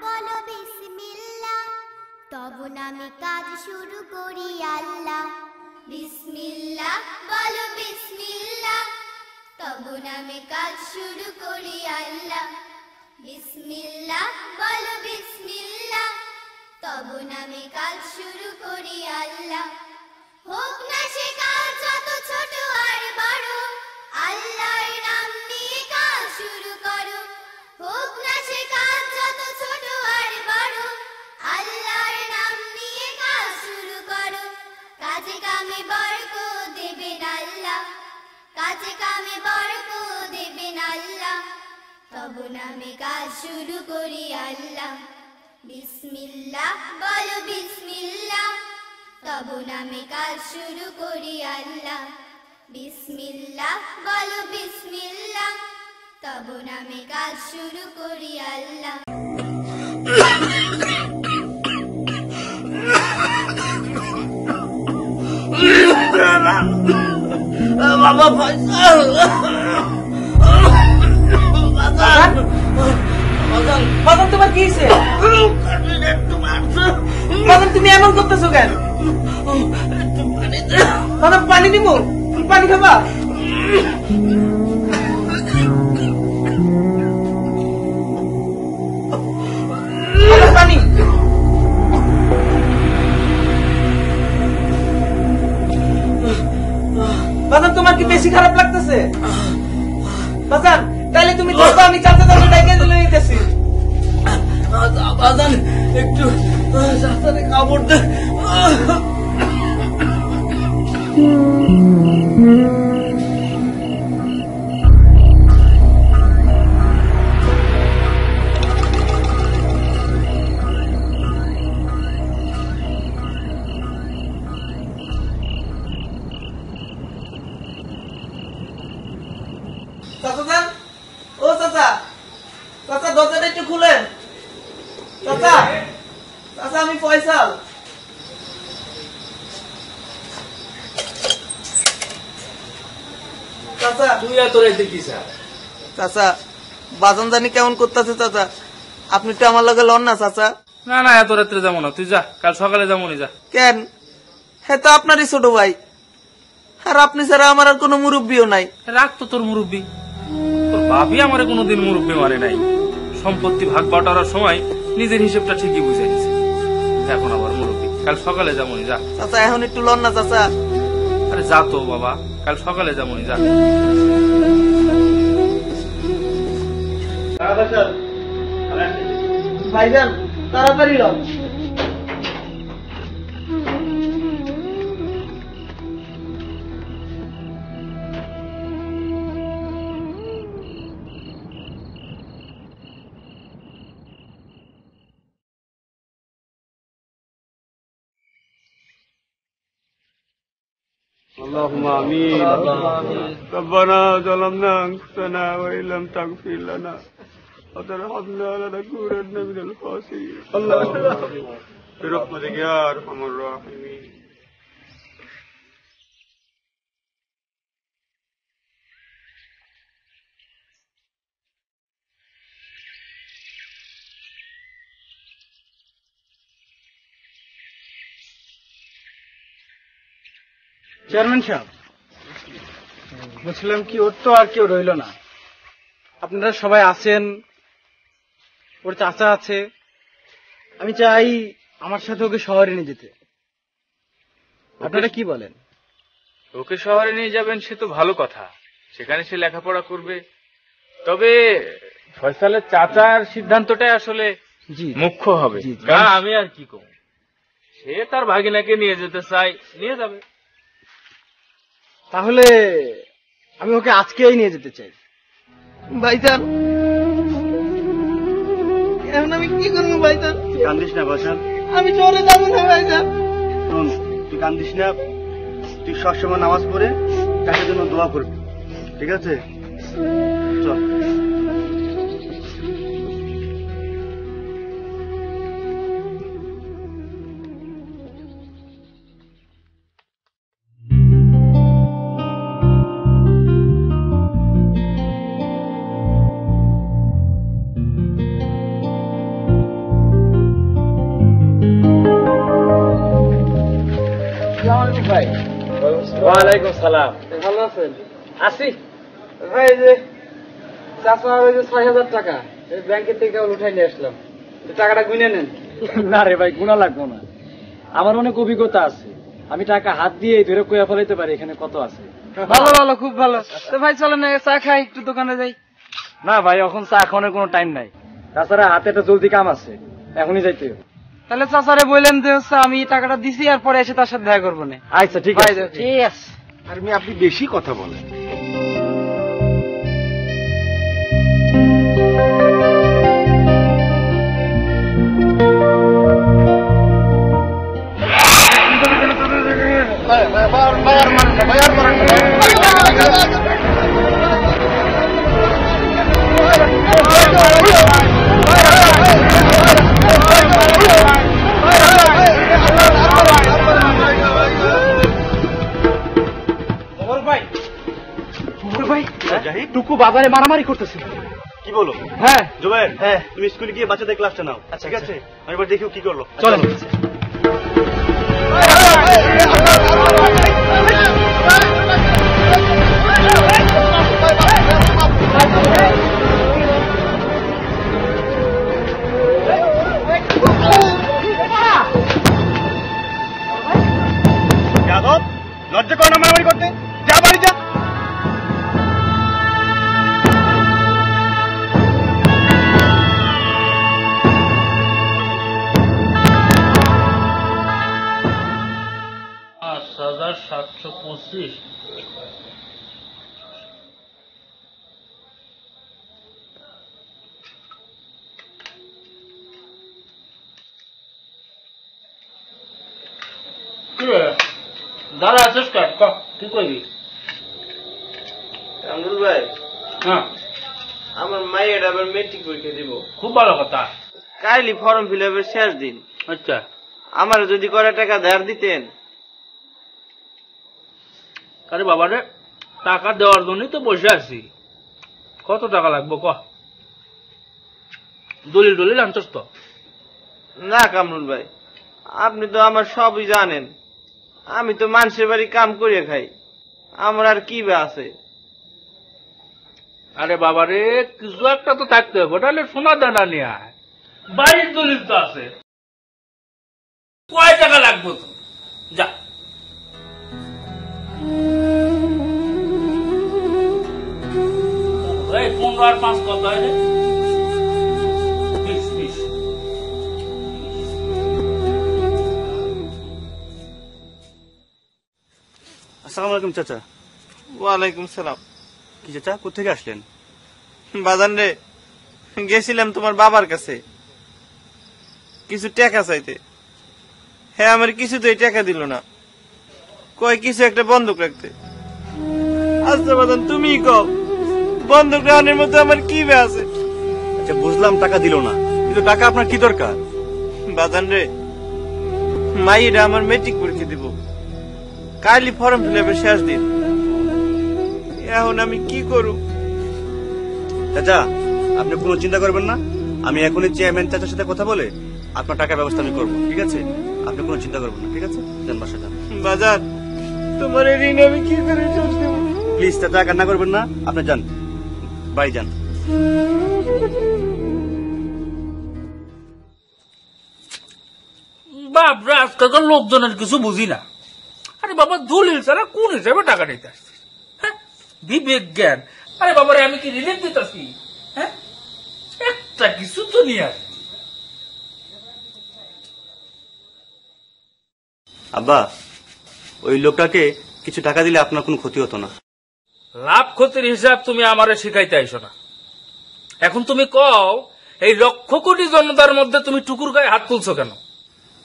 বলো বিসমিল্লাহ, তব নামে কাজ শুরু করি আল্লাহ। বিসমিল্লাহ বলো বিসমিল্লাহ, তব নামে কাজ শুরু করি আল্লাহ। বিসমিল্লাহ বলো বিসমিল্লাহ, তব নামে কাজ শুরু করি আল্লাহ। হোক না সে কাজ যত ছোট আর বড়, আল্লাহর নাম নিয়ে কাজ শুরু করো। হোক না সে কাজ যত ছোট আর বড়, আল্লাহর নাম নিয়ে কাজ শুরু করো। কাজে কামে বরকত দেবেন আল্লাহ, কাজে কামে বরকত দেবেন আল্লাহ। তব নামে কাজ শুরু করি আল্লাহ। বিসমিল্লাহ বলো বিসমিল্লাহ, তব নামে কাজ শুরু করি আল্লাহ। বিসমিল্লাহ বলো বিসমিল্লাহ, তব নামে কাজ শুরু করি আল্লাহ। বাবা ফয়সাল, বাজান তোমার কি হয়েছে? বাজান তুমি এমন করতেছো কেন? বাজান পানি দিব, পানি খাবা? পানি। বাজান তোমার কি বেশি খারাপ লাগতেছে? বাজান তাইলে তুমি দেখো, আমি চাচা চাচা ডাইকে দিলে নিতেছি। বাজান একটু চাচারে কাপড় দে। চাচা যান, ও চাচা, চাচা দরজাটা একটু খুলেন। চাচা, চাচা আমি ফয়সাল। চাচা তুই এত রাইতে কি স্যার? চাচা বাজান জানি কেমন করতেছে চাচা, আপনি একটু আমার লগে লন না চাচা। না না, এত রাত্রে যাবো না, তুই যা, কাল সকালে যাবো নি, যা। কেন? হ্যাঁ তো আপনারই ছোট ভাই, আর আপনি ছাড়া আমার আর কোনো মুরব্বিও নাই। রাখ তো তোর মুরব্বী, তোর বাপই আমারে কোনোদিন মুরব্বী মানে নাই। সম্পত্তি ভাগ বাটার সময় নিজের হিসেবটা ঠিকই বুঝে নিছে, এখন আবার মুরব্বী। কাল সকালে যাবো নি, যা। চাচা এখন একটু লন না চাচা। আরে যা তো বাবা, কাল সকালে যাবো নি, যা। ভাইজান তাড়াতাড়ি লন। اللهم آمين. ربنا ظلمنا أنفسنا وإن لم تغفر لنا وترحمنا لنكونن من الخاسرين. اللهم برحمتك يا أرحم الراحمين. চেয়ারম্যান সাহেব, বলছিলাম কি, ওর তো আর কেউ রইল না, আপনারা সবাই আছেন, ওর চাচা আছে, আমি চাই আমার সাথে ওকে শহরে নিয়ে যেতে। আপনারা কি বলেন? ওকে শহরে নিয়ে যাবেন সে তো ভালো কথা, সেখানে সে লেখাপড়া করবে। তবে ফয়সালের চাচার সিদ্ধান্তটাই আসলে জি মুখ্য হবে। আমি আর কি কম, সে তার ভাগিনাকে নিয়ে যেতে চাই, নিয়ে যাবে। তাহলে আমি ওকে আজকেই নিয়ে যেতে চাই। ভাইজান এখন আমি কি করবো ভাইজান? কান্দিস না বাসান, আমি শহরে যাবো না ভাইজান। শোন, তুই কান্দিস না, তুই সবসময় নামাজ পড়ে তাদের জন্য দোয়া করবি, ঠিক আছে? চল। ভাই। ওয়ালাইকুম সালাম। ভালো আছেন? আসি। ভাই যে চাচা ওই যে ৬,০০০ টাকা ব্যাংকের থেকে উঠাই নিয়ে আসলাম, টাকাটা গুনে নেন। না রে ভাই, গুণা লাগবো না, আমার অনেক অভিজ্ঞতা আছে, আমি টাকা হাত দিয়ে ধরে কইয়া ফেলাইতে পারি এখানে কত আছে। ভালো ভালো, খুব ভালো। তো ভাই চলেন না চা খাই, একটু দোকানে যাই। না ভাই, এখন চা খাওয়ানোর কোনো টাইম নাই, তাছাড়া হাতে একটা জলদি কাম আছে, এখনই যাইতে হবে। তাহলে চাচারে বললেন যে হচ্ছে আমি টাকাটা দিছি আর পরে এসে তার সাথে দেখা করবো না। আচ্ছা ঠিক আছে। ঠিক আছে। আর আপনি বেশি কথা বলেন। টুকু বাজারে মারামারি করতেছে। কি বলো? হ্যাঁ জুবাইর, হ্যাঁ তুমি স্কুলে গিয়ে বাচ্চাদের ক্লাসটা নাও। ঠিক আছে, আমি এবার দেখিও কি করলো। চলেন। যাদব, লজ্জা করে না মারামারি করতে? যা বাড়ি যা। $5,725। দাঁড়া আছিস কাট, কি করবি? কামরুল ভাই, হ্যাঁ, আমার মায়ের আবার মেট্রিক পরীক্ষা দিব, খুব ভালো কথা। কাইলি ফর্ম ফিল আপের শেষ দিন। আচ্ছা, আমার যদি করে টাকা ধার দিতেন। আরে বাবা রে, টাকা দেওয়ার জন্যই তো বসে আছি। কত টাকা লাগবে ক? দলিল দলিল আনছস তো? না কামরুল ভাই, আপনি তো আমার সবই জানেন, আমি তো মানুষের বাড়ি কাম করে খাই, আমার আর কি বা আছে। আরে বাবা রে, কিছু একটা তো থাকতে হবে, তাহলে সোনা দানা নিয়ে আয়, বাড়ির দলিল তো আছে। কয় টাকা লাগবে তো? যা। এই 15 আর 5 কত হয় রে? 20। আসসালামু আলাইকুম চাচা। ওয়ালাইকুম সালাম। কি চাচা, কোথেকে আসলেন? বাজান রে, গেছিলাম তোমার বাবার কাছে কিছু টাকা চাইতে। হ্যাঁ, আমার কিছুতেই টাকা দিল না, কয় কিছু একটা বন্ধক রাখতে। আচ্ছা বাজান, তুমিই কও, বন্ধক রাখানোর মতো আমার কি বে আছে? আচ্ছা বুঝলাম, টাকা দিল না, কিন্তু টাকা আপনার কি দরকার? বাজান রে, মাইরা আমার মেট্রিক পরীক্ষা দিব, কাইলি ফর্ম ফিল আপের শেষ দিন। এখন আমি কি করব? চাচা, আপনি কোনো চিন্তা করবেন না, আমি এখনই চেয়ারম্যান চাচার সাথে কথা বলে আপনার টাকার ব্যবস্থা আমি করবো। ঠিক আছে, আপনি কোনো চিন্তা করবেন না। ঠিক আছে, যান বাসা যান। বাজান, তোমার এই ঋণ আমি কি করে শোধ দেব? প্লিজ চাচা, কান্না করবেন না, আপনি যান, বাড়ি যান। বাপরে, আজকালকার লোকজনের কিছু বুঝি না। আরে বাবা, দলিল ছাড়া কোন হিসাবে টাকা নিতে আসছিস? হ্যাঁ, বিবেক জ্ঞান। আরে বাবারে, আমি কি রিলিফ দিতেছি? হ্যাঁ, একটা কিছু তো নিয়ে আসি। আব্বা, ওই লোকটাকে কিছু টাকা দিলে আপনার কোনো ক্ষতি হতো না। লাভ ক্ষতির হিসাব তুমি আমারে শিখাইতে আইসো না। এখন তুমি কও, এই লক্ষ কোটি জনতার মধ্যে তুমি টুকুর গায়ে হাত তুলছো কেন?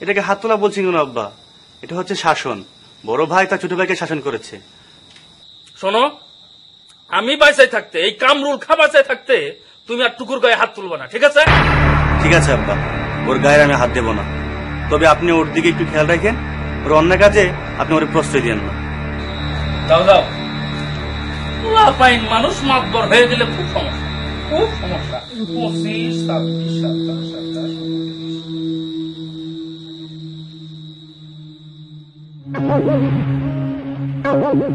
এটাকে হাত তোলা বলছি কেন আব্বা? এটা হচ্ছে শাসন। বড় ভাই তার ছোট ভাইকে শাসন করেছে। শোনো, আমি বাঁচাই থাকতে, এই কামরুল খা বাঁচাই থাকতে তুমি আর টুকুর গায়ে হাত তুলবে না, ঠিক আছে? ঠিক আছে আব্বা, ওর গায়ে আমি হাত দেব না, তবে আপনি ওর দিকে একটু খেয়াল রাখেন, ওর অন্য কাজে আপনি ওর প্রশ্রয় দিয়েন না। যাও যাও, পাইন মানুষ মাতবর হয়ে গেলে খুব সমস্যা, খুব সমস্যা। 25, 26, 27, 28, 29। আসসালামু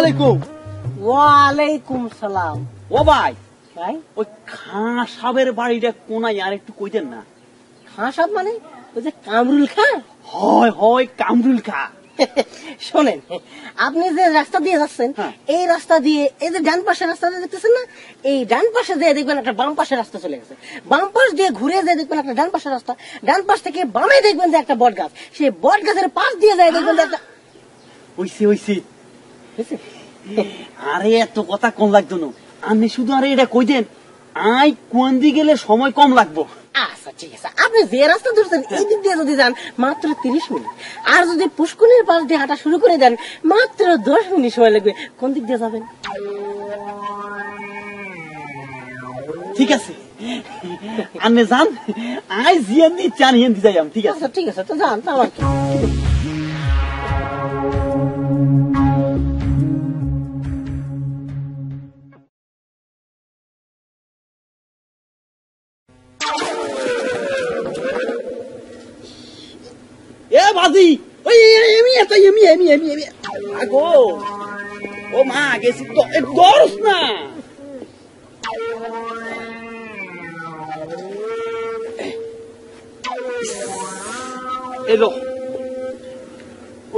আলাইকুম। ওয়ালাইকুম সালাম। ও ভাই, ভাই ওই খাঁ সাহেবের বাড়িটা কোনায় আর একটু কইতেন না? খাঁ সাহেব মানে ওই যে কামরুল খাঁ? হয় হয়, কামরুল খাঁ। শোনেন, আপনি যে রাস্তা দিয়ে যাচ্ছেন, হ্যাঁ। এই রাস্তা দিয়ে এই যে ডান পাশের রাস্তাটা দেখতেছেন না, এই ডান পাশে দিয়ে দেখবেন একটা বাম পাশের রাস্তা চলে গেছে। বাম পাশ দিয়ে ঘুরে যায় দেখবেন একটা ডান পাশের রাস্তা। ডান পাশ থেকে বামে দেখবেন যে একটা বট গাছ, সেই বট গাছের পাশ দিয়ে যায় দেখবেন যে একটা হইছে হইছে। আরে এত কথা কম লাগতো না, আমি শুধু আরে এটা কই দেন, আই কোন দিকে গেলে সময় কম লাগবো। আচ্ছা ঠিক আছে, আপনি যে রাস্তা ধরছেন এই দিক দিয়ে যদি যান মাত্র 30 মিনিট, আর যদি পুষ্করিণীর পাশ দিয়ে হাঁটা শুরু করে দেন মাত্র 10 মিনিট সময় লাগবে। কোন দিক দিয়ে যাবেন? ঠিক আছে, আপনি যান, আই জিয়ান দি চান হিয়ান দি যাইম। ঠিক আছে আচ্ছা ঠিক আছে, তো যান, তো আমার কি। এ বাজি, ওই এমি এত এমি এমি এমি এমি আগো, ও মা গেছি দরস না। এলো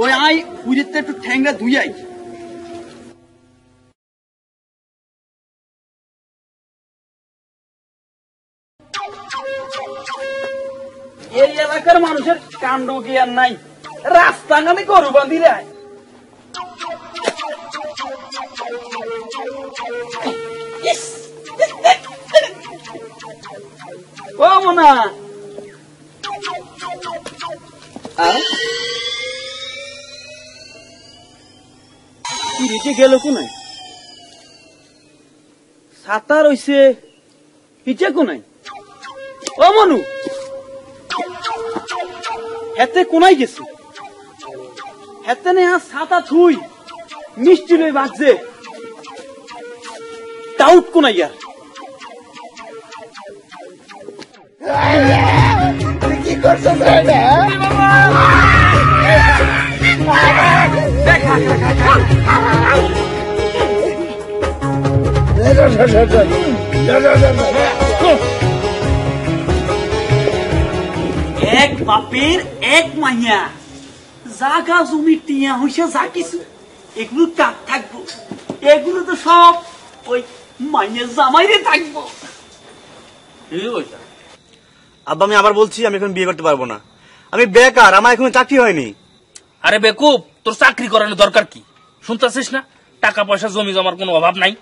ওই আই উইরেতে একটু ঠ্যাংরা ধুই আই। এই এলাকার মানুষের কাণ্ড কি আর নাই, রাস্তা নামে গরু বাঁধি রে। ও মোনা, কি রেখে গেল কোনায়? সাতার হইছে হিচে কোনায়? ও মনু, হেতে কোনায় গেছে? হেতে নে ছাতা থুই মিষ্টি লই বাজছে, ডাউট কোনায় ইয়ার? কি করছো? এক বাপের এক মাইয়া, জাগা জমি টিয়া হইছে যা কিছু, এগুলো কাক থাকবো, এগুলো তো সব ওই মাইয়া জামাইরে থাকবো। আব্বা আমি আবার বলছি, আমি এখন বিয়ে করতে পারবো না, আমি বেকার, আমার এখন চাকরি হয়নি। আরে বেকুব, তোর চাকরি করানোর দরকার কি? শুনতেছিস না, টাকা পয়সা জমি জমার কোনো অভাব নাই।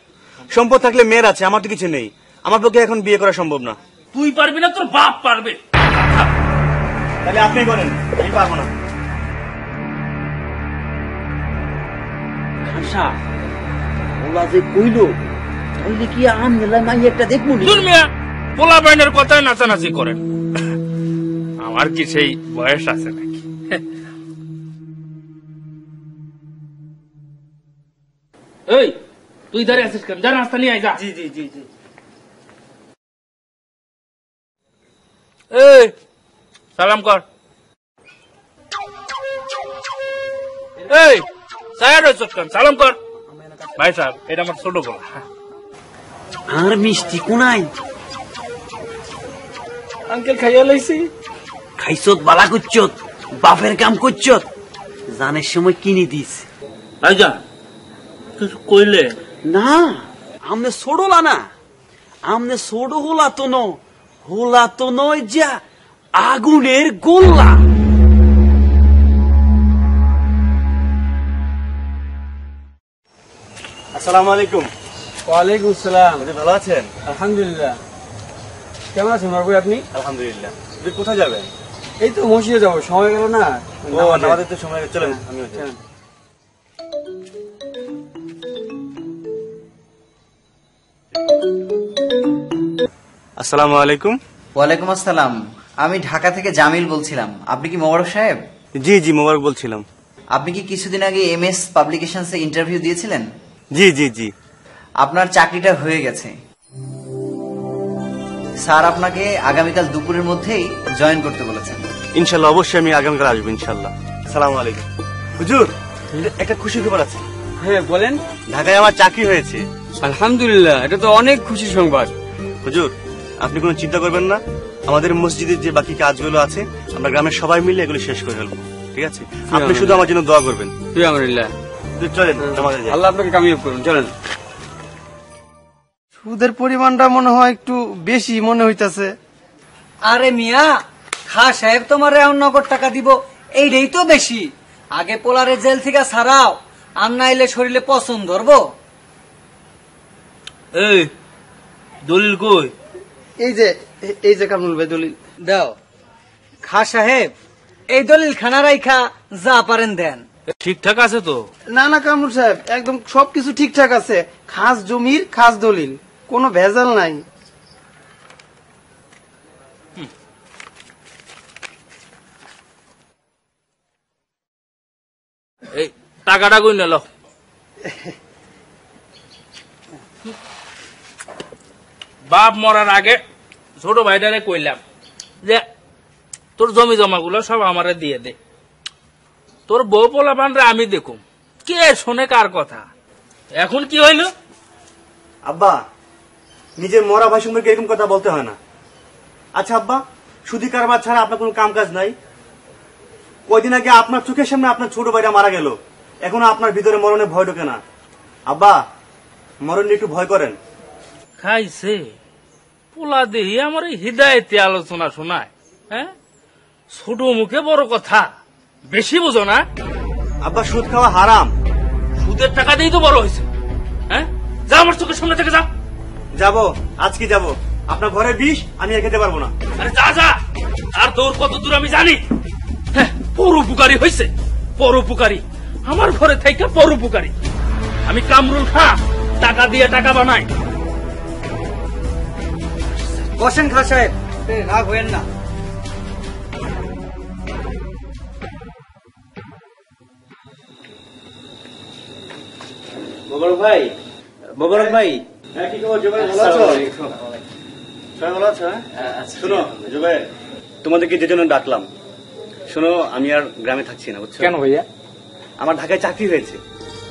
সম্পদ থাকলে মেয়ের আছে, আমার তো কিছু নেই, আমার পক্ষে এখন বিয়ে করা সম্ভব না। তুই পারবি না, তোর বাপ পারবে। তাহলে আপনি করেন, আমি পারবো না। খাসা ওলা যে কইলো, তাইলে কি আম মেলা মাই একটা দেখবো নি? দূর মিয়া, পোলা বাইনের কথায় নাচানাচি করেন, আমার কি সেই বয়স আছে নাকি? এই তুই ধরে আছিস কেন? যা নাস্তা নিয়ে আয়, যা। জি জি জি জি। এই সালাম কর। এই সায়ার কেন? সালাম কর। ভাই সাহেব, এটা আমার ছোট বলা। আর মিষ্টি কোনাই? আঙ্কেল খাইয়া লাইছি। খাইছত বালা করছত, বাপের কাম করছত, জানের সময় কিনে দিস। ভাইজা কিছু কইলে না, আমনে ছোড়লা না, আমনে ছোড়ো হোলা তো ন, হোলা তো নয় যা আগুনের গোল্লা। আসসালামু আলাইকুম। ওয়ালাইকুম আসসালাম। ভালো আছেন? আলহামদুলিল্লাহ। কেমন আছেন বাবু আপনি? আলহামদুলিল্লাহ। আপনি কোথায় যাবেন? এই তো মসজিদে যাবো, সময় গেল না। ও আমাদের তো সময় চলেন, আমিও যাই। চলেন। আসসালামু আলাইকুম। ওয়ালাইকুম আসসালাম। আমি ঢাকা থেকে জামিল বলছিলাম। আপনি কি মোবারক সাহেব? জি জি, মোবারক বলছিলাম। আপনি কি কিছুদিন আগে MS পাবলিকেশনসে ইন্টারভিউ দিয়েছিলেন? জি জি জি। আপনার চাকরিটা হয়ে গেছে। স্যার আপনাকে আগামীকাল দুপুরের মধ্যেই জয়েন করতে বলেছেন। ইনশাল্লাহ, অবশ্যই আমি আগামীকাল আসবো ইনশাল্লাহ। সালাম আলাইকুম। হুজুর, একটা খুশি খবর আছে। হ্যাঁ বলেন। ঢাকায় আমার চাকরি হয়েছে। আলহামদুলিল্লাহ, এটা তো অনেক খুশি সংবাদ। হুজুর, আপনি কোনো চিন্তা করবেন না, আমাদের মসজিদের যে বাকি কাজগুলো আছে আমরা গ্রামের সবাই মিলে এগুলো শেষ করে ফেলবো, ঠিক আছে? আপনি শুধু আমার জন্য দোয়া করবেন। আলহামদুলিল্লাহ। চলেন আমাদের যাই। আল্লাহ আপনাকে কামিয়াব করুন, চলেন। সুদের পরিমাণটা মনে হয় একটু বেশি মনে হইতাছে। আরে মিয়া, খা সাহেব তোমার এখন নগদ টাকা দিব, এইটাই তো বেশি। আগে পোলারে জেল থেকে ছাড়াও, আর নাইলে শরীরে পছন্দ ধরবো। এই দলিল কই? এই যে কামরুল ভাই দলিল দাও। খা সাহেব, এই দলিল খানা রাইখা যা পারেন দেন। ঠিকঠাক আছে তো? না না কামরুল সাহেব, একদম সবকিছু ঠিকঠাক আছে। খাস জমির খাস দলিল, কোনো ভেজাল নাই। এই টাকাটা কই নিল? বাপ মরার আগে ছোট ভাইটারে কইলাম যে তোর জমি জমা গুলো সব আমারে দিয়ে দে, তোর বউ পোলাপানরে আমি দেখুম। কে শোনে কার কথা? এখন কি হইল? আব্বা, নিজের মরা ভাই সম্পর্কে এরকম কথা বলতে হয় না। আচ্ছা আব্বা, সুদি কারবার ছাড়া আপনার কোনো কাম কাজ নাই? কয়দিন আগে আপনার চোখের সামনে আপনার ছোট ভাইটা মারা গেল, এখনো আপনার ভিতরে মরণে ভয় ঢোকে না? আব্বা, মরণ নিয়ে একটু ভয় করেন। খাইছে পোলা দেহি আমার হৃদায়তে আলোচনা শোনায়। হ্যাঁ, ছোট মুখে বড় কথা, বেশি বোঝো না? আব্বা, সুদ খাওয়া হারাম। সুদের টাকা দিয়েই তো বড় হয়েছে। হ্যাঁ, যা আমার চোখের সামনে থেকে যা। যাবো, আজকে যাবো। আপনার ঘরে বিষ, আমি আর খেতে পারবো না। আরে যা যা, আর তোর কত দূর আমি জানি। হ্যাঁ, পরোপকারী হয়েছে, পরোপকারী। আমার ঘরে থেকে পরোপকারী। আমি কামরুল খা, টাকা দিয়ে টাকা বানাই। বসেন খা সাহেব, রাগ হইেন না। মোবারক ভাই, মোবারক ভাই। হ্যাঁ, কি খবর জুবাইর, ভালো আছো? সবাই ভালো আছো? শোনো জুবাইর, তোমাদেরকে যে জন্য ডাকলাম, শোনো, আমি আর গ্রামে থাকছি না, বুঝছো? কেন ভাইয়া? আমার ঢাকায় চাকরি হয়েছে।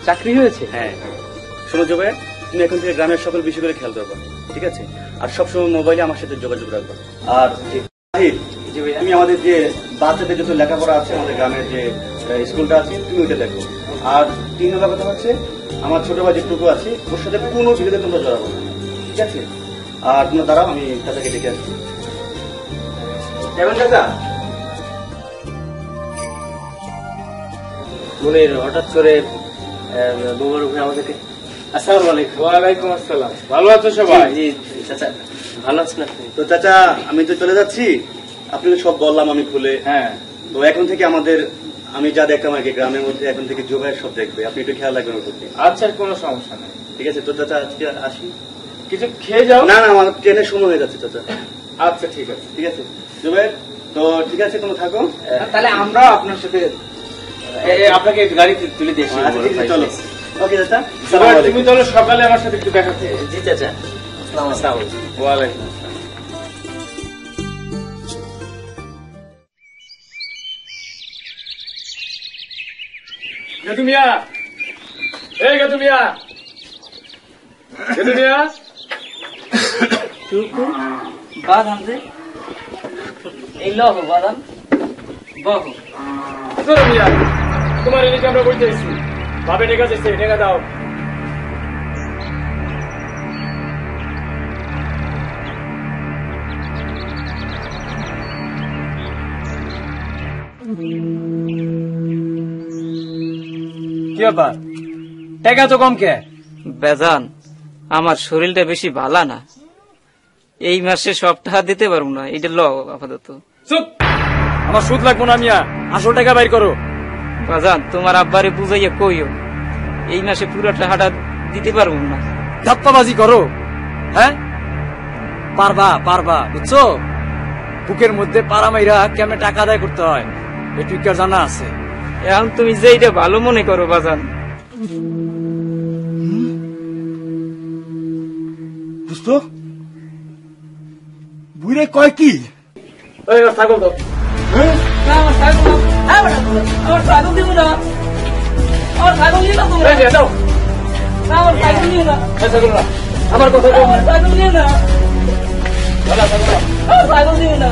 চাকরি হয়েছে? হ্যাঁ। শোনো জুবাইর, তুমি এখন থেকে গ্রামের সকল বিষয় করে খেয়াল রাখবা, ঠিক আছে? আর সবসময় মোবাইলে আমার সাথে যোগাযোগ রাখবা। আর তুমি আমাদের যে বাচ্চাদের যত লেখাপড়া আছে, আমাদের গ্রামের যে স্কুলটা আছে, তুমি ওইটা দেখো। আর 3 নম্বর কথা হচ্ছে, আমার ছোট ভাই যেটুকু আছে, ওর সাথে কোনো বিরোধে তোমরা জড়াবো না, ঠিক আছে? আর তোমরা দাঁড়াও, আমি চাচাকে ডেকে আসছি। কেমন চাচা? মনির হঠাৎ করে মোবারক ভাই আমাদেরকে। আসসালামু আলাইকুম। ওয়ালাইকুম আসসালাম। ভালো আছো সবাই? জি চাচা, ভালো আছেন আপনি? তো চাচা, আমি তো চলে যাচ্ছি, আপনাকে সব বললাম আমি খুলে। হ্যাঁ। তো এখন থেকে আমাদের, আমি যা দেখলাম আর কি গ্রামের মধ্যে, এখন থেকে জোগাড় সব দেখবে, আপনি একটু খেয়াল রাখবেন ওর প্রতি। আচ্ছা, কোনো সমস্যা নেই। ঠিক আছে? তো চাচা আজকে আসি। কিছু খেয়ে যাও। না না, আমার ট্রেনের সময় হয়ে যাচ্ছে চাচা। আচ্ছা ঠিক আছে। ঠিক আছে জুবাইর, তো ঠিক আছে, তোমরা থাকো। তাহলে আমরা আপনার সাথে আপনাকে গাড়িতে তুলে দিয়ে আসি। আচ্ছা, ঠিক আছে, চলো। ওকে চাচা, তুমি চলো, সকালে আমার সাথে একটু দেখা করতে। জি চাচা। আসসালামু আলাইকুম। ওয়ালাইকুম আসসালাম। গেতুমিয়া, এই গেতুমিয়া, গেতুমিয়া। বাদাম দে, এই লহ বাদাম বহ। চলো মিয়া, তোমার এদিকে আমরা বলতে এসেছি, ভাবে টেকা যাচ্ছে, টেকা দাও। কি ব্যাপার, টেকা তো কম কে? বেজান, আমার শরীরটা বেশি ভালো না, এই মাসে সব টাকা দিতে পারবো না, এটা ল আপাতত। চুপ, আমার সুদ লাগবো না মিয়া, আসল টাকা বাইর করো। বাজান, তোমার আব্বারে বুঝাইয়া কইও, এই মাসে পুরো টাকাটা দিতে পারবো না। ধাপ্পাবাজি করো, হ্যাঁ? পারবা পারবা, বুঝছো? বুকের মধ্যে পাড়া মাইরা কেমনে টাকা আদায় করতে হয় এটুকু কি আর জানা আছে? এখন তুমি যেইটা ভালো মনে করো বাজান। বুঝতো বুড়ে কয় কি? ছাগল দাও। আমার ছাগল দিব না, আমার ছাগল নিয়ে না তোমরা দাও, আমার ছাগল নিয়ে না, আমার কথা আমার ছাগল নিয়ে না, আমার ছাগল নিয়ে না।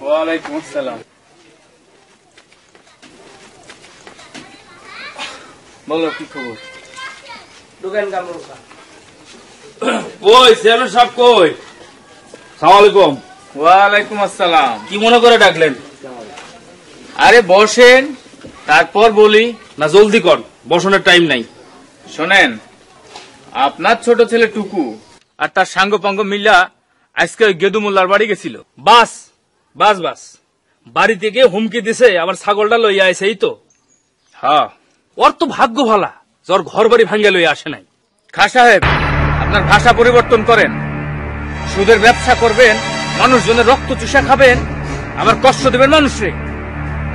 ওয়ালাইকুম আসসালাম। বলো কি খবর? দোকান কামড় কই চেয়ারম্যান সাহেব কই? সালাম আলাইকুম। ওয়ালাইকুম আসসালাম। কি মনে করে ডাকলেন? আরে বসেন, তারপর বলি না? জলদি কর, বসানোর টাইম নাই। শোনেন, আপনার ছোট ছেলে টুকু আর তার সাঙ্গ পাঙ্গ মিল্লা আজকে ওই গেদু মোল্লার বাড়ি গেছিল। বাস বাস বাস বাড়ি থেকে হুমকি দিছে আমার ছাগলটা লইয়া আইছে, এই তো? হ্যাঁ। ওর তো ভাগ্য ভালা, ওর ঘর বাড়ি ভাঙ্গে লইয়া আসে নাই। খা সাহেব, আপনার ভাষা পরিবর্তন করেন। সুদের ব্যবসা করবেন, মানুষজনের রক্ত চুষা খাবেন, আবার কষ্ট দেবেন মানুষরে,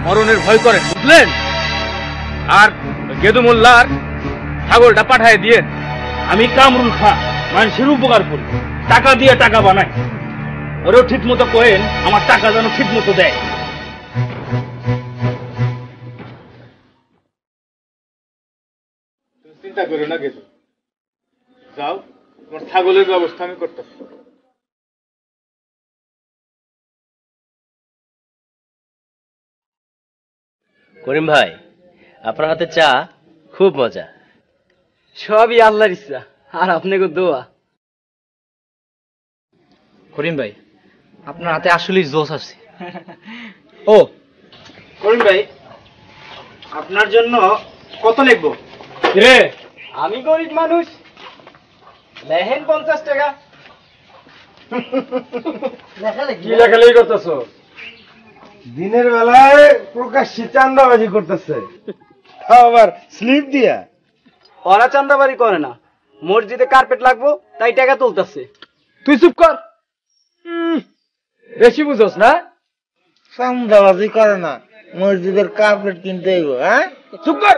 মরণের ভয় করেন, বুঝলেন? আর গেদু মোল্লার ছাগলটা পাঠায় দিয়ে আমি কামরুল খা মানুষের উপকার করি, টাকা দিয়ে টাকা বানাই। ওরেও ঠিক মতো কোয়েন আমার টাকা যেন ঠিক মতো দেয়। চিন্তা করো না গেদু, যাও, তোমার ছাগলের ব্যবস্থা আমি করতেছি। করিম ভাই, আপনার হাতে চা খুব মজা। সবই আল্লাহর ইচ্ছা আর আপনাকে দোয়া। করিম ভাই, আপনার হাতে আসলেই জোশ আছে। ও করিম ভাই, আপনার জন্য কত লিখবো? রে, আমি গরিব মানুষ, লেহেন 50 টাকা। কি লেখালেখি করতেছ? দিনের বেলায় প্রকাশ্যে চান্দাবাজি করতেছে, আবার স্লিপ দিয়া। ওরা চান্দাবাজি করে না, মসজিদে কার্পেট লাগবো তাই টাকা তুলতেছে। তুই চুপ কর, বেশি বুঝোস না? চান্দাবাজি করে না, মসজিদের কার্পেট কিনতে হইব। হ্যাঁ, চুপ কর,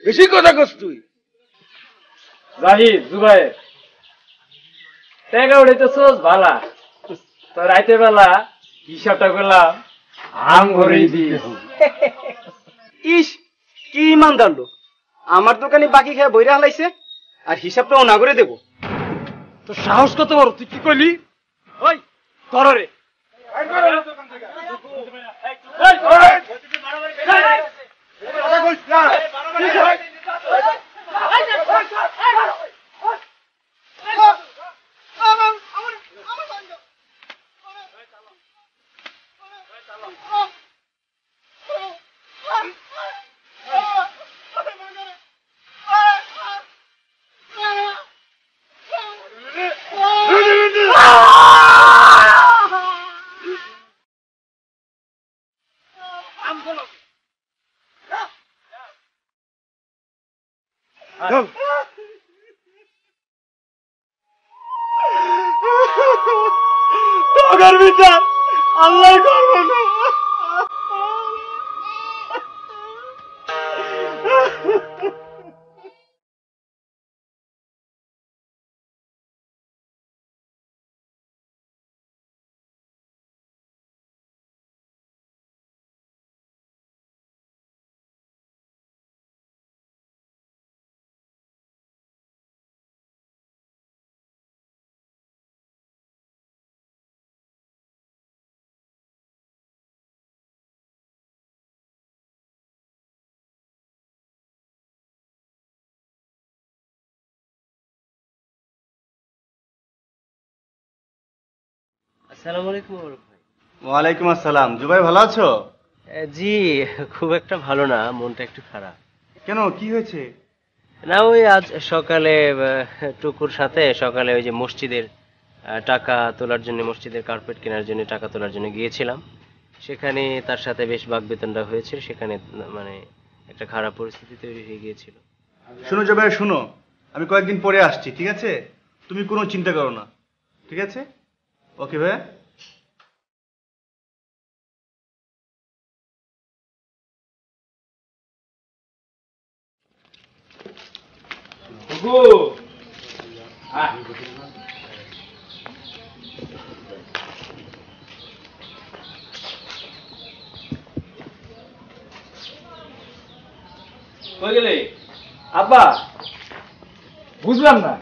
বেশি কথা কস তুই। জাহিদ, জুবাইর, টাকা উঠাইতেছোস ভালা, তো রাইতে বেলা হিসাবটা করলাম আম ভরেই দিস। ইস, কি ইমানদার লোক, আমার দোকানে বাকি খেয়ে বইরা হালাইছে আর হিসাবটাও না করে দেবো। তোর সাহস কত বড়, তুই কি কইলি? ওই তররে তোর বিচার আল্লাহ করবো না। আসসালামু আলাইকুম। ওয়ালাইকুম আসসালাম। জুবাই, ভালো আছো? জি, খুব একটা ভালো না, মনটা একটু খারাপ। কেন, কি হয়েছে? না, ওই আজ সকালে টুকুর সাথে সকালে ওই যে মসজিদের টাকা তোলার জন্য, মসজিদের কার্পেট কেনার জন্য টাকা তোলার জন্য গিয়েছিলাম। সেখানে তার সাথে বেশ বাকবিতণ্ডা হয়েছিল, সেখানে মানে একটা খারাপ পরিস্থিতি তৈরি হয়ে গিয়েছিল। শোনো জুবাইর, শোনো, আমি কয়েকদিন পরে আসছি, ঠিক আছে? তুমি কোনো চিন্তা করো না, ঠিক আছে? ওকে ভাইয়া। কই গেলে আব্বা? বুঝলাম না,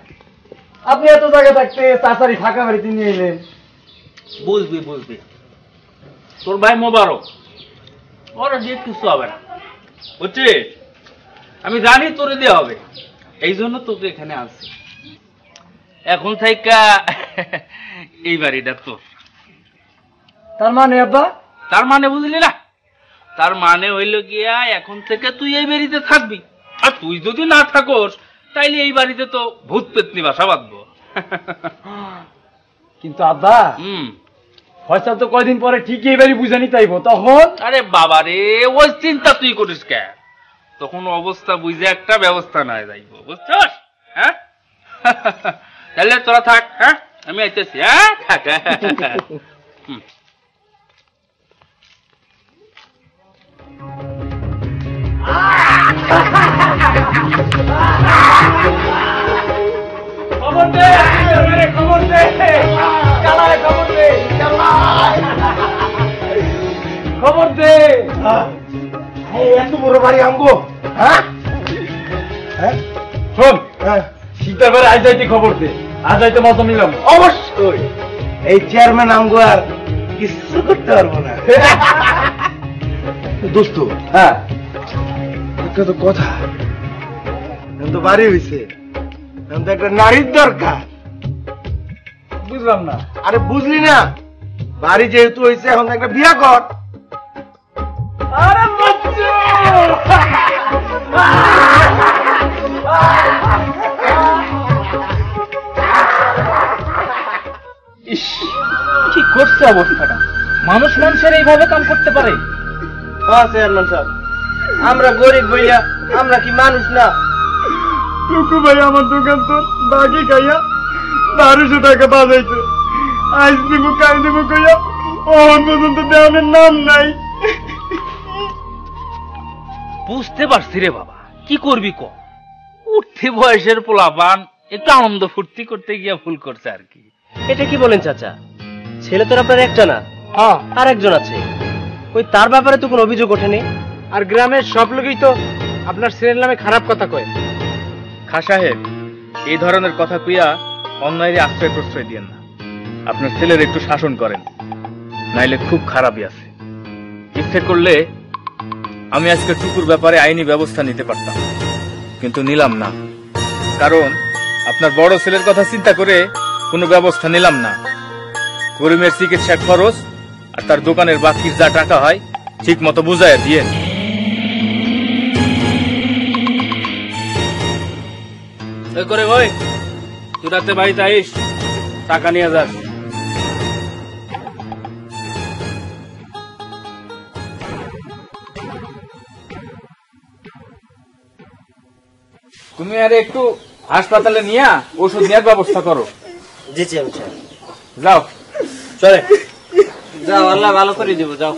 আপনি এত জায়গা থাকতে তাড়াতাড়ি ফাঁকা বাড়িতে নিয়ে এলেন। বুঝবি বুঝবি, তোর ভাই মোবারক, ওরা দিয়ে কিছু হবে না, বুঝছিস? আমি জানি তোরে দিয়ে হবে, এই জন্য তোকে এখানে আসছি। এখন থেকে এই বাড়িটা তোর। তার মানে আব্বা? তার মানে বুঝলি না, তার মানে হইল গিয়া এখন থেকে তুই এই বাড়িতে থাকবি, আর তুই যদি না থাকোস তাইলে এই বাড়িতে তো ভূত পেতনি বাসা বাঁধবো। কিন্তু আব্বা, ফয়সাল তো কয়দিন পরে ঠিকই এই বাড়ি বুঝানি তাইবো, তখন? আরে বাবা রে, ওই চিন্তা তুই করিস কে? তখন অবস্থা বুঝে একটা ব্যবস্থা না যাইব, বুঝছস? হ্যাঁ, তাহলে তোরা থাক, হ্যাঁ, আমি আইতেছি। হ্যাঁ, থাক। খবর দে, খবর দে, চালায় খবর দে, খবর দে। এত বড় বাড়ি আমগো? হ্যাঁ, শোন, শীতের বেলা আজ যাইতে খবর দে, আজ যাইতে মতো নিলাম। অবশ্যই। এই চেয়ারম্যান আমগো আর কিছু করতে পারবো না। দোস্ত, হ্যাঁ, একটা তো কথা, এখন তো বাড়ি হয়েছে, এখন তো একটা নারীর দরকার। বুঝলাম না। আরে বুঝলি না, বাড়ি যেহেতু হয়েছে এখন তো একটা বিয়া কর। আরে বাচ্চু, কি করছে অবস্থাটা? মানুষ মানুষের এইভাবে কাম করতে পারে? চেয়ারম্যান সাহেব, আমরা গরিব বইয়া আমরা কি মানুষ না? টুকু ভাই আমার দোকান তো বাকি খাইয়া 1200 টাকা বাজাইছে, আইস দিব কাই দিব কইয়া ওহন পর্যন্ত দেওয়ানের নাম নাই। বুঝতে পারছি রে বাবা, কি করবি ক? উঠতে বয়সের পোলাপান একটু আনন্দ ফুর্তি করতে গিয়া ভুল করছে আর কি। এটা কি বলেন চাচা? ছেলে তো আপনার একটা না, আর একজন আছে, ওই তার ব্যাপারে তো কোনো অভিযোগ ওঠেনি। আর গ্রামের সব লোকই তো আপনার ছেলের নামে খারাপ কথা কয়। খা সাহেব, এই ধরনের কথা কইয়া অন্যায়ের আশ্রয় প্রশ্রয় দিয়েন না। আপনার ছেলের একটু শাসন করেন, নাইলে খুব খারাপই আছে। ইচ্ছে করলে আমি আজকে টুকুর ব্যাপারে আইনি ব্যবস্থা নিতে পারতাম, কিন্তু নিলাম না, কারণ আপনার বড় ছেলের কথা চিন্তা করে কোনো ব্যবস্থা নিলাম না। করিমের চিকিৎসার খরচ আর তার দোকানের বাকির যা টাকা হয় ঠিক মতো বুঝাইয়া দিয়েন। করে ভাই, তুই রাতে বাড়িতে আইস, টাকা নিয়ে যাস। তুমি আরে একটু হাসপাতালে নিয়ে ওষুধ নেওয়ার ব্যবস্থা করো। জি চেয়ারম্যান সাহেব। যাও, চলে যাও, আল্লাহ ভালো করে দেবো, যাও।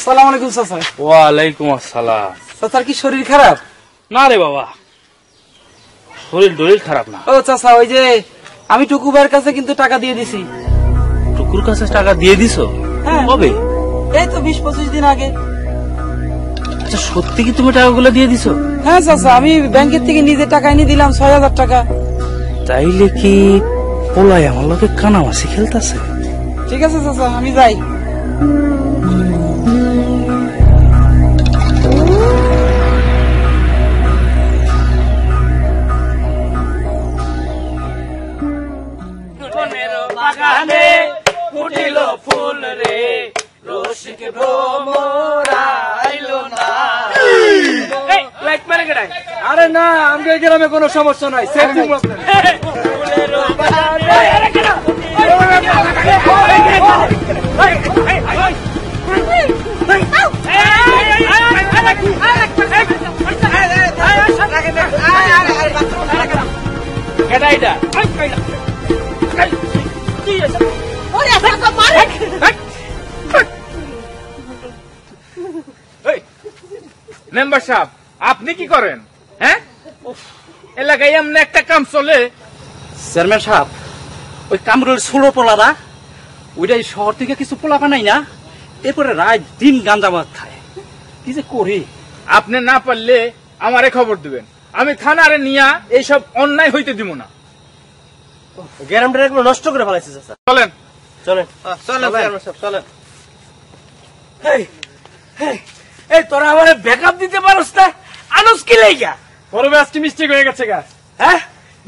আসসালামু আলাইকুম চাচা। ওয়ালাইকুম আসসালাম। চাচার কি শরীর খারাপ? না রে বাবা, শরীর দলিল খারাপ না। ও চাচা, ওই যে আমি টুকু ভাইয়ের কাছে কিন্তু টাকা দিয়ে দিছি। টুকুর কাছে টাকা দিয়ে দিছো? হ্যাঁ। কবে? এই তো 20-25 দিন আগে। আচ্ছা, সত্যি কি তুমি টাকাগুলো দিয়ে দিছো? হ্যাঁ চাচা, আমি ব্যাংকের থেকে নিজে টাকা এনে দিলাম 6000 টাকা। তাইলে কি পোলাই আমার লোকে কানামাছি খেলতেছে? ঠিক আছে চাচা, আমি যাই। বাগানে ফুটিল ফুল রে, রসিক না আমাদের গ্রামে কোনো সমস্যা নাই সেফ দিব মেম্বার সাহেব আপনি কি করেন? হ্যাঁ, এলাকায় এমন একটা কাম চলে। চেয়ারম্যান সাহেব, ওই কামরুল ষোলো পোলারা ওইটাই শহর থেকে কিছু পোলা বানাই না, এরপরে রাত দিন গাঁজা ভাত খায়। কি যে করি? আপনি না পারলে আমারে খবর দিবেন, আমি থানারে নিয়া এইসব অন্যায় হইতে দিব না। গ্রামটা এগুলো নষ্ট করে ফেলাইছে চাচা। চলেন চলেন চলেন চেয়ারম্যান সাহেব, চলেন। এই তোরা আমার ব্যাকআপ দিতে পারস না, আনুস কি লাইগা? বড় আজকে মিস্টেক হয়ে গেছে গা। হ্যাঁ,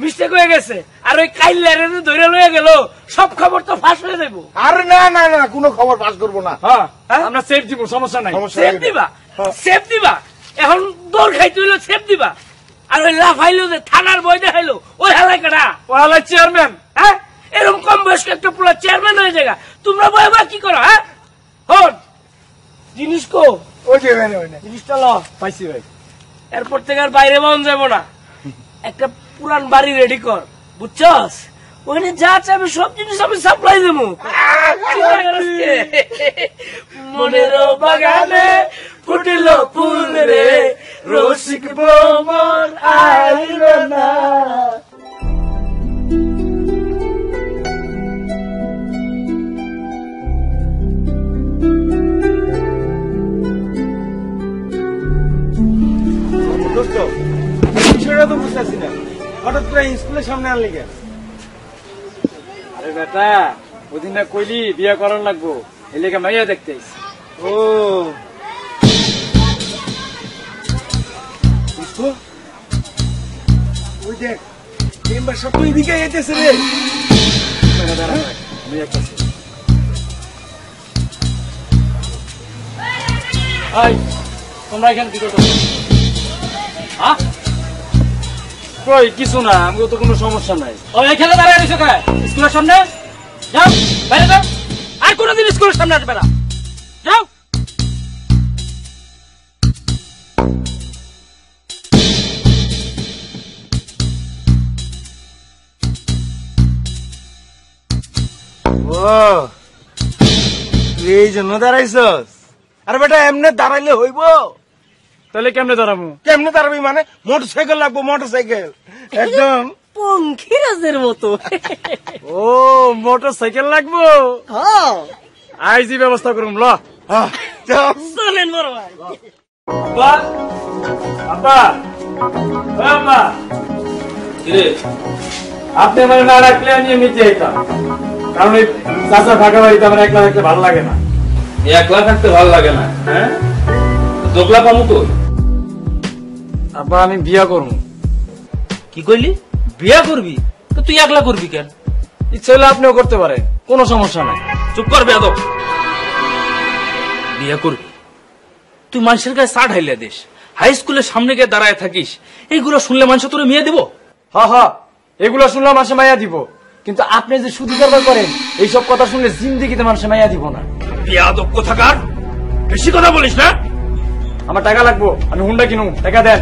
মিস্টেক হয়ে গেছে। আর ওই কাইল্লারে ধরে লয়ে গেল, সব খবর তো ফাঁস হয়ে যাবো। আরে না না না, কোনো খবর পাস করবো না। হ্যাঁ, আমরা সেফ দিব, সমস্যা নাই। সেফ দিবা, সেফ দিবা। এখন দৌড় খাইতে হইলো সেফ দিবা। আর ওই লাফাইলো যে থানার বই দেখাইলো, ওই হালাই কাটা, ও হালাই চেয়ারম্যান। হ্যাঁ, এরকম কম বয়স্ক একটা পুরো চেয়ারম্যান হয়ে যায়। তোমরা বই বা কি করো? হ্যাঁ, হন জিনিস কো ওই যে জিনিসটা ল পাইছি ভাই। এরপর থেকে আর বাইরে মন যাবো না, একটা পুরান বাড়ি রেডি কর, বুঝছস? ওখানে যা চাবে সব জিনিস আমি সাপ্লাই দেবো। মনের বাগানে ফুটিল ফুল রে, রসিক ভ্রমর আইল না। দোস্ত, বিষয়টা তো বুঝতেছি না, হঠাৎ করে স্কুলের সামনে আনলি কেন? আরে বেটা, ওদিন না কইলি বিয়া করার লাগবো, এই লেগে মাইয়া দেখতে আইছি। ও দোস্ত, ওই দেখ মেম্বার সব তো এদিকে যেতেছে রে। তোমরা এখানে কি করছো? কই কিছু না, আমি তো কোনো সমস্যা নাই। ও এখানে দাঁড়ায় রয়েছে কে? স্কুলের সামনে যাও, বাইরে যাও, আর কোনোদিন স্কুলের সামনে আসবে না, যাও। ও এই জন্য দাঁড়াইছস? আরে বেটা, এমনি দাঁড়াইলে হইব? তাহলে কেমনে দাঁড়াবো? কেমনে দাঁড়াবি মানে? মোটরসাইকেল লাগবো, মোটরসাইকেল একদম পঙ্খিরাজের মতো। ও মোটর সাইকেল লাগবো, আইজি ব্যবস্থা করুন। ল চলেন বড় ভাই। আব্বা, আব্বা, ও আব্বা, আপনি আমার না রাখলে আমি এমনিতে যেতাম, কারণ ওই চাচা ফাঁকা বাড়িতে আমার একলা থাকতে ভালো লাগে না। একলা থাকতে ভালো লাগে না? হ্যাঁ, দোগলা পামু তো। আব্বা, আমি বিয়া করবো। কি কইলি? বিয়া করবি? তো তুই একলা করবি কেন? ইচ্ছে হলে আপনিও করতে পারেন, কোনো সমস্যা নাই। চুপ কর বেয়াদব। বিয়া করবি? তুই মানুষের গায়ে চা ঢাইলে দিস, হাই স্কুলের সামনে গিয়ে দাঁড়ায় থাকিস, এইগুলো শুনলে মানুষ তোরে মেয়ে দেবো? হ্যাঁ হ্যাঁ, এগুলো শুনলে মানুষে মাইয়া দিব, কিন্তু আপনি যে শুধু দরবার করেন এইসব কথা শুনলে জিন্দিগিতে মানুষে মাইয়া দিব না। বেয়াদব কোথাকার, বেশি কথা বলিস না। আমার টাকা লাগবো, আমি হুন্ডা কিনুম, টাকা দেন।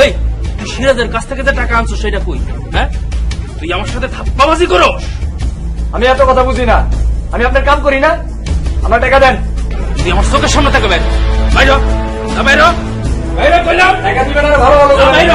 এই তুই সিরাজের কাছ থেকে যে টাকা আনছো সেটা কই? হ্যাঁ, তুই আমার সাথে ধাপ্পাবাজি করো? আমি এত কথা বুঝি না, আমি আপনার কাম করি না, আমার টাকা দেন। তুই আমার চোখের সামনে থেকে বাইর বাইর বাইর বাইর কইলাম, টাকা দিবেন আর ভালো ভালো বাইর।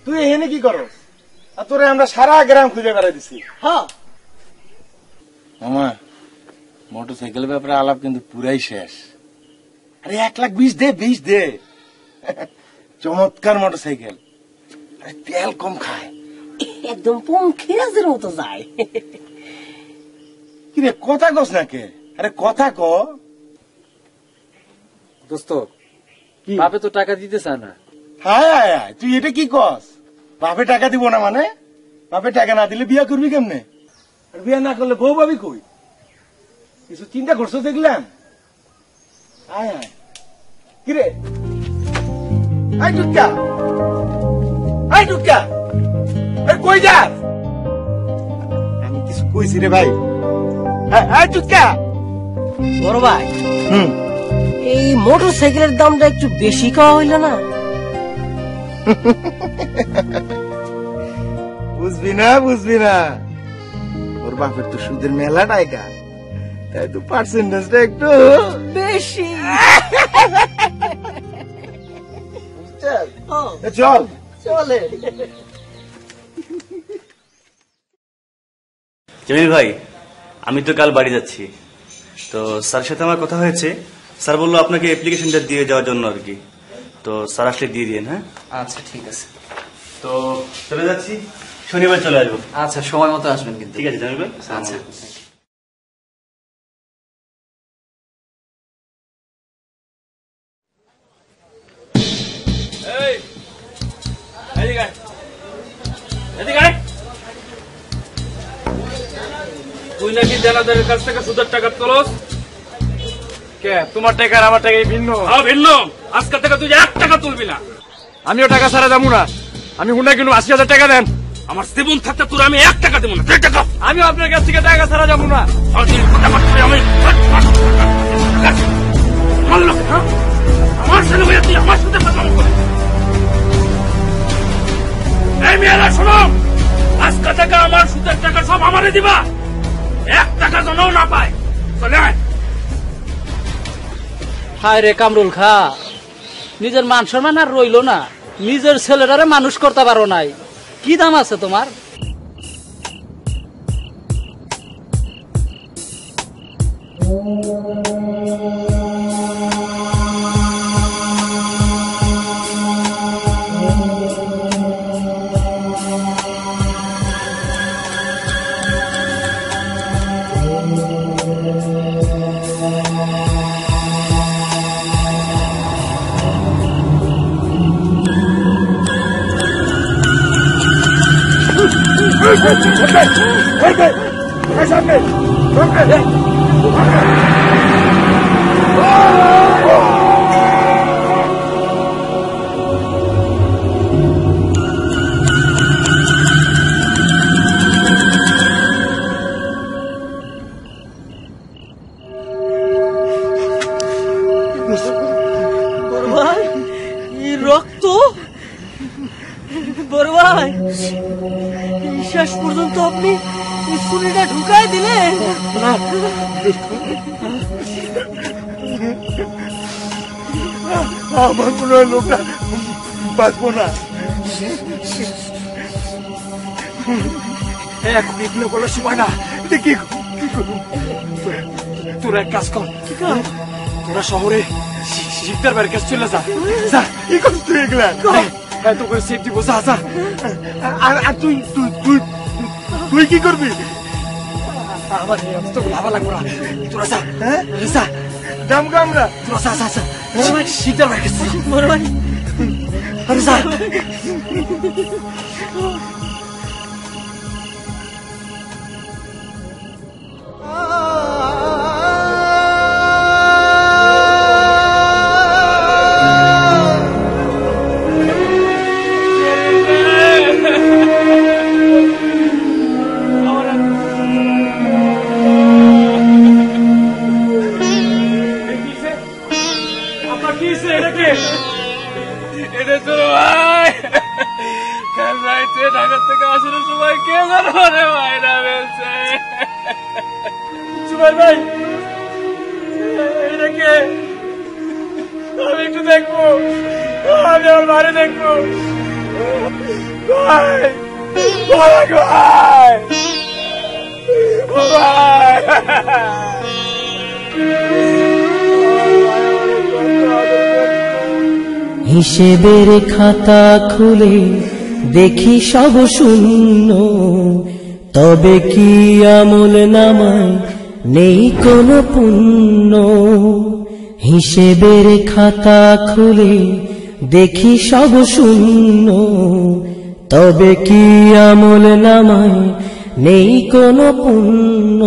তুই এখানে কি করো? আর তোরে আমরা সারা গ্রাম খুঁজে বেড়াই দিছি। হ্যাঁ মামা, মোটরসাইকেলের ব্যাপারে আলাপ কিন্তু পুরাই শেষ। আরে 1,20,000 দে, 20 দে। চমৎকার মোটরসাইকেল, তেল কম খায়, একদম পঙ্খিরাজের মতো যায়। কিরে কথা কস না কে? আরে কথা ক। দোস্ত বাপে তো টাকা দিতে চায় না। হায় হায় হায়, তুই এটা কি কস? বাপে টাকা দিব না মানে? বাপে টাকা না দিলে বিয়া করবি কেমনে? আর বিয়া না করলে বউ পাবি কই? কিছু চিন্তা করছো দেখলাম। হায় হায়, কিরে আই টুকা, আই টুকা, কই যাস? আমি কিছু কইছি রে ভাই। আই টুকা। বড় ভাই, এই মোটর সাইকেলের দামটা একটু বেশি খাওয়া হইল না? বুঝবি না, বুঝবি না, ওর বাপের তো সুদের মেলা টাকা, তাই তো পার্সেন্টেজটা একটু বেশি। চল চলে। জামিল ভাই, আমি তো কাল বাড়ি যাচ্ছি, তো স্যার সাথে আমার কথা হয়েছে। স্যার বললো আপনাকে অ্যাপ্লিকেশনটা দিয়ে যাওয়ার জন্য আর কি, তো স্যার আসলে দিয়ে দিন। হ্যাঁ আচ্ছা ঠিক আছে, তো চলে যাচ্ছি, শনিবার চলে আসবো। আচ্ছা সময় মতো আসবেন কিন্তু। ঠিক আছে জামিল ভাই। আচ্ছা। তুই নাকি জেনাদের কাছ থেকে সুদের টাকা তোলস? কে তোমার টাকা আর আমার টাকা ভিন্ন? হ্যাঁ ভিন্ন। আজকে থেকে তুই 1 টাকা তুলবি না। আমিও টাকা ছাড়া যাবো না। আমি হুন্ডা কিনবো, 80,000 টাকা দেন। আমার জীবন থাকতে তোর আমি 1 টাকা দেবো না। আমিও আপনার কাছ থেকে টাকা ছাড়া যাবো না। আমার ছেলে হয়ে তুই আমার সাথে বদনাম করে। এই মেয়েরা শোনো, আজকে থেকে আমার সুদের টাকা সব আমারে দিবা, 1 টাকা যেন না পায়। চলে আয়। হায় রে কামরুল খা, নিজের মান সম্মান আর রইল না, নিজের ছেলেটারে মানুষ করতে পারো নাই। কি দাম আছে তোমার? বড় ভাই, এই রক্ত! বড় ভাই, শেষ পর্যন্ত আপনি ছুরিটা ঢুকাই দিলেন। আমার মনে হয় লোকটা বাঁচবো না। এখন এগুলো বলার সময় না। কি করবো? তোরা এক কাজ কর, তোরা শহরে শিকদার বাড়ির কাছে চলে যা। কি করছিস তুই এগুলা? হ্যাঁ তো করে সেফটি বসা আসা। আর তুই তুই তুই তুই কি করবি? আমার তো ভাবা লাগবো না। তোরা যা, যা দাম কামরা, তোরা যা যা যা শিকদার বাড়ির কাছে। বড় ভাই, আরে যা। এটা তোর ভাই কাল রাইতে ঢাকা থেকে আসার সময় কে জানো রে ভাইরা বলছে। সুভাই ভাই, এটা কে? আমি একটু দেখবো, আমি আমার বাড়ি দেখবো। ভাই, ভাই, ভাই, হিসেবের খাতা খুলে দেখি সব শূন্য, তবে কি আমল নামায় নেই কোনো পুণ্য। হিসেবের খাতা খুলে দেখি সব শূন্য, তবে কি আমল নামায় নেই কোনো পুণ্য।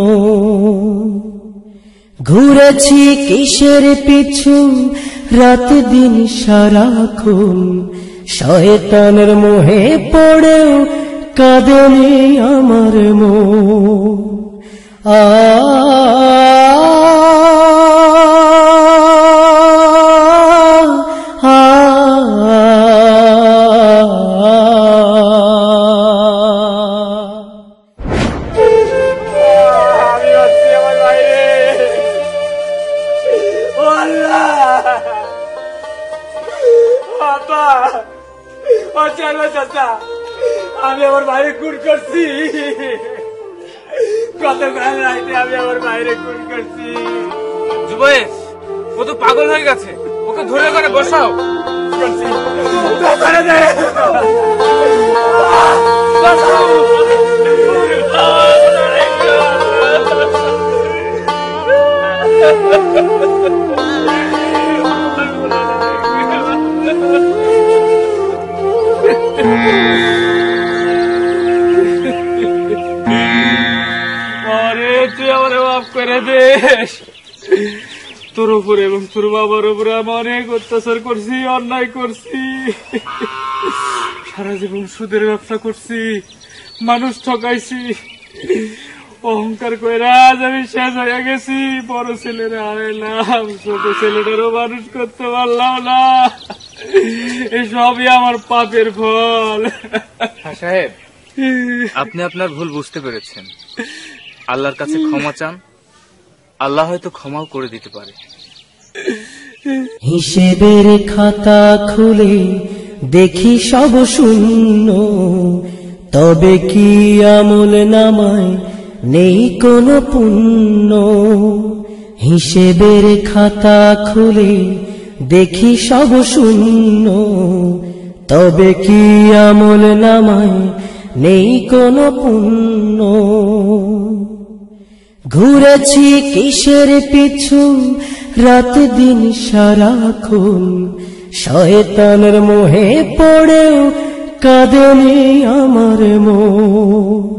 ঘুরেছি কিসের পিছু রাত দিন সারাক্ষণ, শয়তানের মোহে পড়েও কাঁদেনি আমার মন। আমি আমার বাইরে খুন করছি, গতকাল রাইতে আমি আমার বাইরে খুন করছি। জুবাইর, ও তো পাগল হয়ে গেছে, ওকে ধরে করে বসাও। তুই আমার মাফ করে দে, তোর উপরে এবং তোর বাবার উপরে আমি অনেক অত্যাচার করছি, অন্যায় করছি। সারা জীবন সুদের ব্যবসা করছি, মানুষ ঠকাইছি, অহংকার করে আজ আমি শেষ হয়ে গেছি। বড় ছেলেরা হারাইলাম, ছোট ছেলেটারও মানুষ করতে পারলাম না। এসবই আমার পাপের ফল। সাহেব, আপনি আপনার ভুল বুঝতে পেরেছেন, আল্লাহর কাছে ক্ষমা চান, আল্লাহ হয়তো ক্ষমাও করে দিতে পারে। হিসেবের খাতা খুলে দেখি সব শূন্য, তবে কি আমল নামায় নেই কোনো পুণ্য। হিসেবের খাতা খুলে দেখি সব শূন্য, তবে কি আমল নামায় নেই কোনো পুণ্য। ঘুরেছি কিসের পিছু রাত দিন সারাক্ষণ, শয়তানের মোহে পড়েও কাঁদেনি আমার মন।